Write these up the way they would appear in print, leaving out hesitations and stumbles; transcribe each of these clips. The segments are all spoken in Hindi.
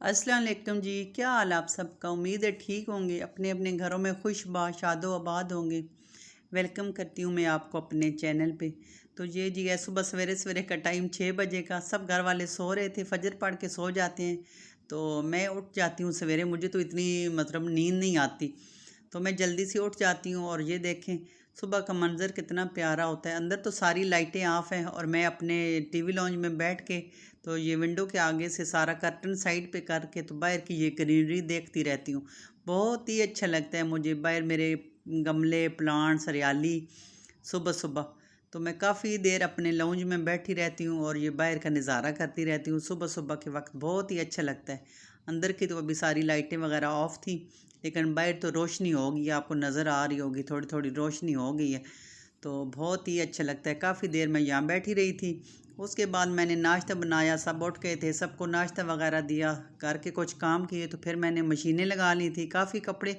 अस्सलाम वालेकुम जी। क्या हाल आप सबका? उम्मीद है ठीक होंगे, अपने अपने घरों में खुश शादो आबाद होंगे। वेलकम करती हूँ मैं आपको अपने चैनल पे। तो ये जी है सुबह सवेरे सवेरे का टाइम 6 बजे का। सब घर वाले सो रहे थे, फजर पढ़ के सो जाते हैं। तो मैं उठ जाती हूँ सवेरे, मुझे तो इतनी मतलब नींद नहीं आती, तो मैं जल्दी से उठ जाती हूँ। और ये देखें सुबह का मंज़र कितना प्यारा होता है। अंदर तो सारी लाइटें ऑफ हैं और मैं अपने टीवी लॉन्ज में बैठ के तो ये विंडो के आगे से सारा कर्टन साइड पे करके तो बाहर की ये ग्रीनरी देखती रहती हूँ। बहुत ही अच्छा लगता है मुझे बाहर मेरे गमले प्लांट्स हरियाली सुबह सुबह। तो मैं काफ़ी देर अपने लाउंज में बैठी रहती हूँ और ये बाहर का नज़ारा करती रहती हूँ। सुबह सुबह के वक्त बहुत ही अच्छा लगता है। अंदर की तो अभी सारी लाइटें वगैरह ऑफ थी, लेकिन बाहर तो रोशनी हो गई, आपको नज़र आ रही होगी, थोड़ी थोड़ी रोशनी हो गई है। तो बहुत ही अच्छा लगता है। काफ़ी देर मैं यहाँ बैठी रही थी। उसके बाद मैंने नाश्ता बनाया, सब उठ गए थे, सबको नाश्ता वगैरह दिया, करके कुछ काम किए। तो फिर मैंने मशीनें लगा ली थी, काफ़ी कपड़े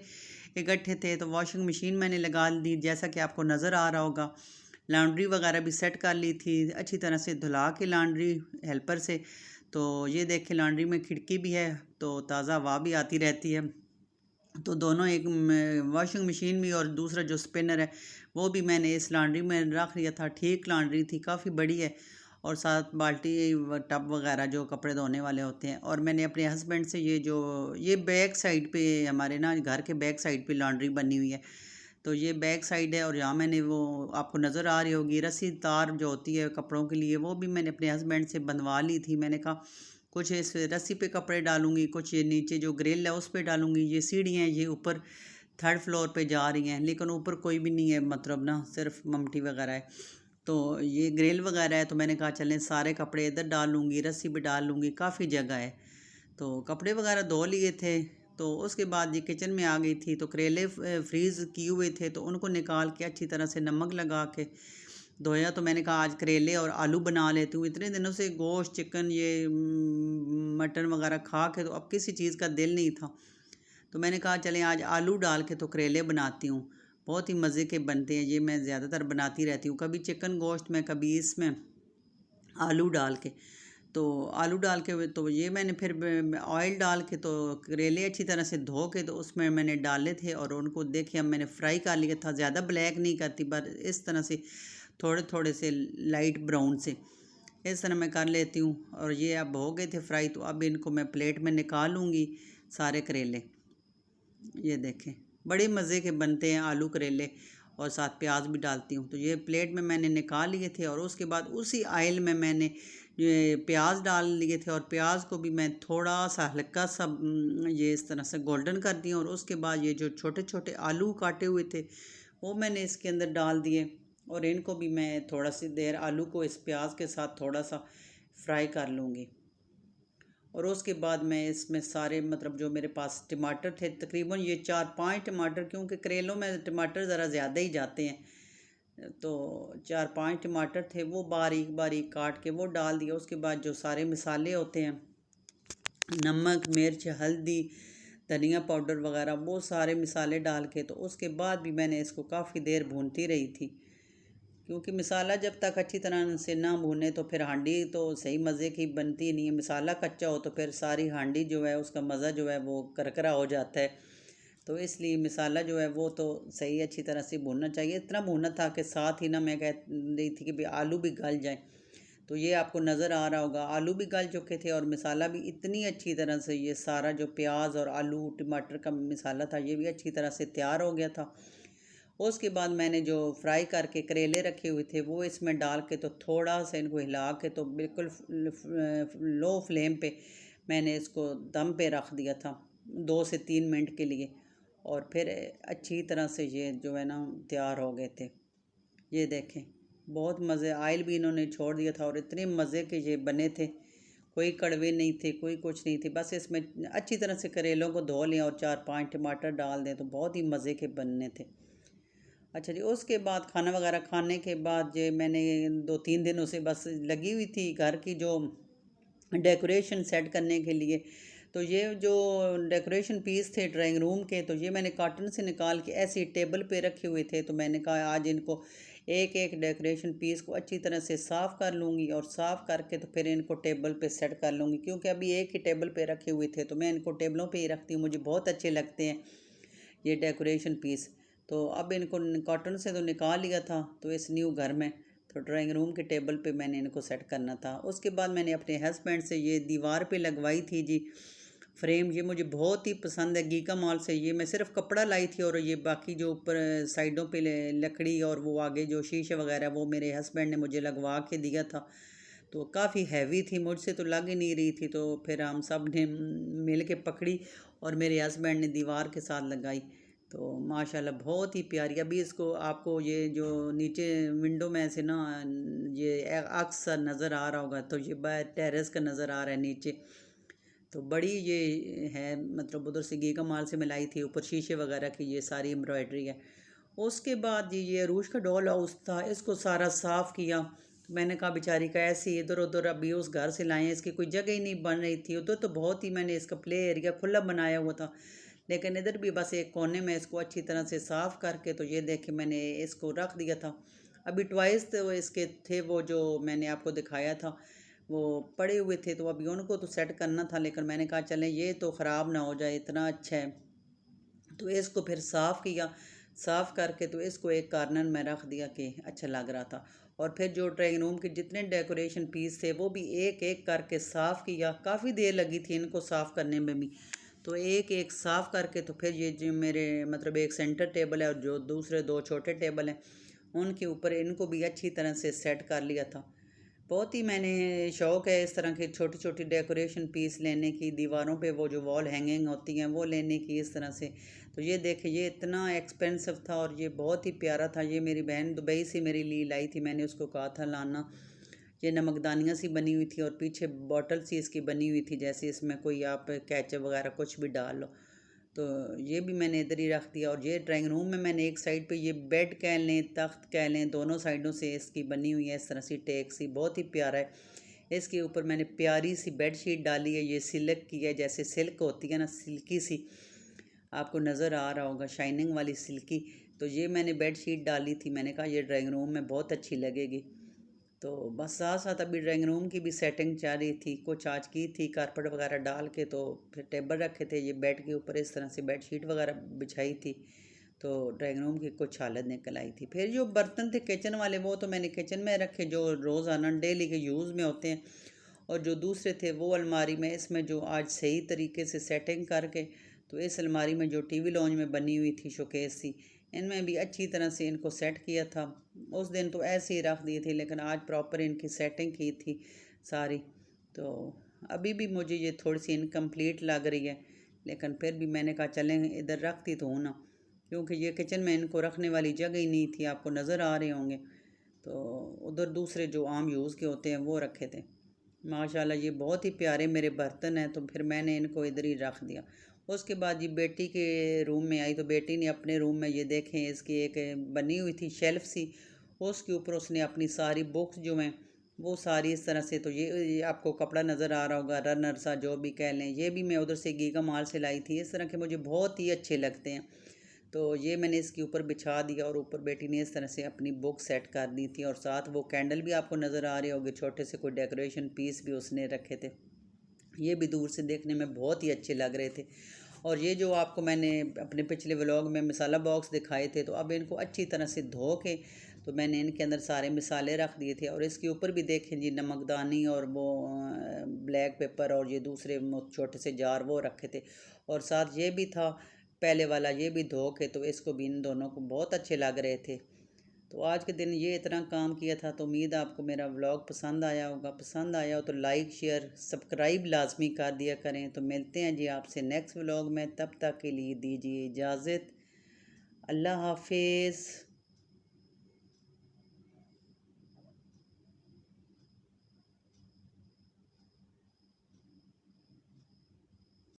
इकट्ठे थे तो वॉशिंग मशीन मैंने लगा दी, जैसा कि आपको नज़र आ रहा होगा। लॉन्ड्री वगैरह भी सेट कर ली थी अच्छी तरह से धुला के लॉन्ड्री हेल्पर से। तो ये देखें लॉन्ड्री में खिड़की भी है तो ताज़ा हवा भी आती रहती है। तो दोनों एक वॉशिंग मशीन भी और दूसरा जो स्पिनर है वो भी मैंने इस लॉन्ड्री में रख लिया था। ठीक लॉन्ड्री थी, काफ़ी बड़ी है, और साथ बाल्टी टब वगैरह जो कपड़े धोने वाले होते हैं। और मैंने अपने हस्बैंड से ये बैक साइड पे हमारे ना घर के बैक साइड पे लॉन्ड्री बनी हुई है। तो ये बैक साइड है और यहाँ मैंने वो आपको नज़र आ रही होगी रस्सी तार जो होती है कपड़ों के लिए, वो भी मैंने अपने हस्बैंड से बनवा ली थी। मैंने कहा कुछ इस रस्सी पे कपड़े डालूंगी, कुछ ये नीचे जो ग्रिल है उस पे डालूंगी। ये सीढ़ियाँ ये ऊपर थर्ड फ्लोर पे जा रही हैं, लेकिन ऊपर कोई भी नहीं है, मतलब ना सिर्फ ममटी वगैरह है। तो ये ग्रिल वगैरह है, तो मैंने कहा चलें सारे कपड़े इधर डाल लूँगी, रस्सी पे डाल लूँगी, काफ़ी जगह है। तो कपड़े वगैरह धो लिए थे। तो उसके बाद ये किचन में आ गई थी तो करेले फ्रीज़ किए हुए थे तो उनको निकाल के अच्छी तरह से नमक लगा के धोया। तो मैंने कहा आज करेले और आलू बना लेती हूँ। इतने दिनों से गोश्त चिकन ये मटन वगैरह खा के तो अब किसी चीज़ का दिल नहीं था। तो मैंने कहा चलें आज आलू डाल के तो करेले बनाती हूँ। बहुत ही मज़े के बनते हैं, ये मैं ज़्यादातर बनाती रहती हूँ, कभी चिकन गोश्त में कभी इसमें आलू डाल के। तो आलू डाल के तो ये मैंने फिर ऑयल डाल के तो करेले अच्छी तरह से धो के तो उसमें मैंने डाले थे और उनको देखिए अब मैंने फ्राई कर लिया था। ज़्यादा ब्लैक नहीं करती पर इस तरह से थोड़े थोड़े से लाइट ब्राउन से इस तरह मैं कर लेती हूँ। और ये अब हो गए थे फ्राई, तो अब इनको मैं प्लेट में निकालूँगी सारे करेले। ये देखें बड़े मज़े के बनते हैं आलू करेले, और साथ प्याज भी डालती हूँ। तो ये प्लेट में मैंने निकाल लिए थे और उसके बाद उसी आयल में मैंने ये प्याज डाल लिए थे और प्याज को भी मैं थोड़ा सा हल्का सा ये इस तरह से गोल्डन कर दिया। और उसके बाद ये जो छोटे छोटे आलू काटे हुए थे वो मैंने इसके अंदर डाल दिए और इनको भी मैं थोड़ा सी देर आलू को इस प्याज के साथ थोड़ा सा फ्राई कर लूँगी। और उसके बाद मैं इसमें सारे मतलब जो मेरे पास टमाटर थे तकरीबन ये 4-5 टमाटर, क्योंकि करेलों में टमाटर ज़रा ज़्यादा ही जाते हैं, तो 4-5 टमाटर थे वो बारीक बारीक काट के वो डाल दिया। उसके बाद जो सारे मसाले होते हैं नमक मिर्च हल्दी धनिया पाउडर वगैरह वो सारे मसाले डाल के तो उसके बाद भी मैंने इसको काफ़ी देर भूनती रही थी। क्योंकि मसाला जब तक अच्छी तरह से ना भूने तो फिर हांडी तो सही मज़े की बनती नहीं है। मसाला कच्चा हो तो फिर सारी हांडी जो है उसका मज़ा जो है वो करकरा हो जाता है। तो इसलिए मसाला जो है वो तो सही अच्छी तरह से भूनना चाहिए। इतना भूनना था कि साथ ही ना मैं कह रही थी कि भाई आलू भी गल जाए। तो ये आपको नज़र आ रहा होगा आलू भी गल चुके थे और मसाला भी इतनी अच्छी तरह से ये सारा जो प्याज और आलू टमाटर का मसाला था ये भी अच्छी तरह से तैयार हो गया था। उसके बाद मैंने जो फ्राई करके करेले रखे हुए थे वो इसमें डाल के तो थोड़ा सा इनको हिला के तो बिल्कुल लो फ्लेम पे मैंने इसको दम पे रख दिया था 2 से 3 मिनट के लिए। और फिर अच्छी तरह से ये जो है ना तैयार हो गए थे। ये देखें बहुत मज़े, आयल भी इन्होंने छोड़ दिया था और इतने मज़े के ये बने थे, कोई कड़वे नहीं थे कोई कुछ नहीं थे। बस इसमें अच्छी तरह से करेलों को धो लें और 4-5 टमाटर डाल दें तो बहुत ही मज़े के बनने थे। अच्छा जी, उसके बाद खाना वगैरह खाने के बाद जो मैंने 2-3 दिनों से बस लगी हुई थी घर की जो डेकोरेशन सेट करने के लिए। तो ये जो डेकोरेशन पीस थे ड्राइंग रूम के तो ये मैंने कार्टन से निकाल के ऐसे टेबल पे रखे हुए थे। तो मैंने कहा आज इनको एक एक डेकोरेशन पीस को अच्छी तरह से साफ़ कर लूँगी और साफ़ करके तो फिर इनको टेबल पे सेट कर लूँगी, क्योंकि अभी एक ही टेबल पे रखे हुए थे तो मैं इनको टेबलों पे ही रखती हूँ, मुझे बहुत अच्छे लगते हैं ये डेकोरेशन पीस। तो अब इनको कॉटन से तो निकाल लिया था, तो इस न्यू घर में तो ड्राइंग रूम के टेबल पे मैंने इनको सेट करना था। उसके बाद मैंने अपने हस्बैंड से ये दीवार पे लगवाई थी जी फ्रेम, ये मुझे बहुत ही पसंद है गीका मॉल से। ये मैं सिर्फ कपड़ा लाई थी और ये बाकी जो ऊपर साइडों पे लकड़ी और वो आगे जो शीशे वगैरह वो मेरे हस्बैंड ने मुझे लगवा के दिया था। तो काफ़ी हैवी थी, मुझसे तो लग ही नहीं रही थी, तो फिर हम सब ने मिल के पकड़ी और मेरे हस्बैंड ने दीवार के साथ लगाई। तो माशाल्लाह बहुत ही प्यारी। अभी इसको आपको ये जो नीचे विंडो में से ना ये अक्स सा नज़र आ रहा होगा, तो ये टेरेस का नज़र आ रहा है नीचे। तो बड़ी ये है, मतलब उधर से गीका माल से मिलाई थी, ऊपर शीशे वगैरह की ये सारी एम्ब्रॉयडरी है। उसके बाद ये अरूज का डॉल हाउस था, इसको सारा साफ़ किया। मैंने कहा बेचारी का ऐसे इधर उधर अभी उस घर से लाए हैं, इसकी कोई जगह ही नहीं बन रही थी। उधर तो बहुत ही मैंने इसका प्ले एरिया खुला बनाया हुआ था, लेकिन इधर भी बस एक कोने में इसको अच्छी तरह से साफ़ करके तो ये देखे मैंने इसको रख दिया था। अभी ट्वाइस तो इसके थे वो जो मैंने आपको दिखाया था, वो पड़े हुए थे, तो अभी उनको तो सेट करना था, लेकिन मैंने कहा चलें ये तो ख़राब ना हो जाए, इतना अच्छा है। तो इसको फिर साफ़ किया, साफ़ करके तो इसको एक कार्नर में रख दिया कि अच्छा लग रहा था। और फिर जो ड्राइंग रूम के जितने डेकोरेशन पीस थे वो भी एक एक करके साफ़ किया, काफ़ी देर लगी थी इनको साफ़ करने में भी। तो एक एक साफ़ करके तो फिर ये जो मेरे मतलब एक सेंटर टेबल है और जो दूसरे दो छोटे टेबल हैं उनके ऊपर इनको भी अच्छी तरह से सेट कर लिया था। बहुत ही मैंने शौक़ है इस तरह के छोटी छोटी डेकोरेशन पीस लेने की, दीवारों पे वो जो वॉल हैंगिंग होती हैं वो लेने की इस तरह से। तो ये देखिए ये इतना एक्सपेंसिव था और ये बहुत ही प्यारा था। ये मेरी बहन दुबई से मेरे लिए लाई थी, मैंने उसको कहा था लाना। ये नमकदानियाँ सी बनी हुई थी और पीछे बॉटल सी इसकी बनी हुई थी, जैसे इसमें कोई आप केचप वगैरह कुछ भी डाल लो। तो ये भी मैंने इधर ही रख दिया। और ये ड्राइंग रूम में मैंने एक साइड पे ये बेड कह लें तख्त कह लें, दोनों साइडों से इसकी बनी हुई है इस तरह सी टेक सी, बहुत ही प्यारा है। इसके ऊपर मैंने प्यारी सी बेड शीट डाली है, ये सिल्क की है, जैसे सिल्क होती है ना सिल्की सी, आपको नज़र आ रहा होगा शाइनिंग वाली सिल्की। तो ये मैंने बेड शीट डाली थी, मैंने कहा ये ड्राइंग रूम में बहुत अच्छी लगेगी। तो बस साथ साथ अभी ड्राइंग रूम की भी सेटिंग चल रही थी, कुछ आज की थी कारपेट वगैरह डाल के, तो फिर टेबल रखे थे, ये बेड के ऊपर इस तरह से बेड शीट वगैरह बिछाई थी। तो ड्राइंग रूम की कुछ हालत निकल आई थी। फिर जो बर्तन थे किचन वाले वो तो मैंने किचन में रखे जो रोज़ाना डेली के यूज़ में होते हैं, और जो दूसरे थे वो अलमारी में, इसमें जो आज सही तरीके से सेटिंग करके तो इस अलमारी में जो टीवी लॉन्ज में बनी हुई थी शोकेस सी, इनमें भी अच्छी तरह से इनको सेट किया था। उस दिन तो ऐसे ही रख दिए थे, लेकिन आज प्रॉपर इनकी सेटिंग की थी सारी। तो अभी भी मुझे ये थोड़ी सी इनकम्प्लीट लग रही है, लेकिन फिर भी मैंने कहा चलें इधर रखती तो हूँ ना, क्योंकि ये किचन में इनको रखने वाली जगह ही नहीं थी, आपको नज़र आ रहे होंगे। तो उधर दूसरे जो आम यूज़ के होते हैं वो रखे थे। माशाल्लाह ये बहुत ही प्यारे मेरे बर्तन हैं, तो फिर मैंने इनको इधर ही रख दिया। उसके बाद ये बेटी के रूम में आई, तो बेटी ने अपने रूम में ये देखें इसकी एक बनी हुई थी शेल्फ सी, उसके ऊपर उसने अपनी सारी बुक्स जो हैं वो सारी इस तरह से, तो ये आपको कपड़ा नज़र आ रहा होगा रनर सा जो भी कह लें, ये भी मैं उधर से गीगा माल से लाई थी। इस तरह के मुझे बहुत ही अच्छे लगते हैं, तो ये मैंने इसके ऊपर बिछा दिया और ऊपर बेटी ने इस तरह से अपनी बुक सेट कर दी थी, और साथ वो कैंडल भी आपको नज़र आ रहे होंगे, छोटे से कोई डेकोरेशन पीस भी उसने रखे थे, ये भी दूर से देखने में बहुत ही अच्छे लग रहे थे। और ये जो आपको मैंने अपने पिछले व्लॉग में मसाला बॉक्स दिखाए थे, तो अब इनको अच्छी तरह से धो के तो मैंने इनके अंदर सारे मसाले रख दिए थे, और इसके ऊपर भी देखें जी नमकदानी और वो ब्लैक पेपर और ये दूसरे छोटे से जार वो रखे थे, और साथ ये भी था पहले वाला, ये भी धो के तो इसको भी इन दोनों को बहुत अच्छे लग रहे थे। तो आज के दिन ये इतना काम किया था, तो उम्मीद आपको मेरा व्लॉग पसंद आया होगा। पसंद आया हो तो लाइक शेयर सब्सक्राइब लाजमी कर दिया करें। तो मिलते हैं जी आपसे नेक्स्ट व्लॉग में, तब तक के लिए दीजिए इजाज़त। अल्लाह हाफिज़।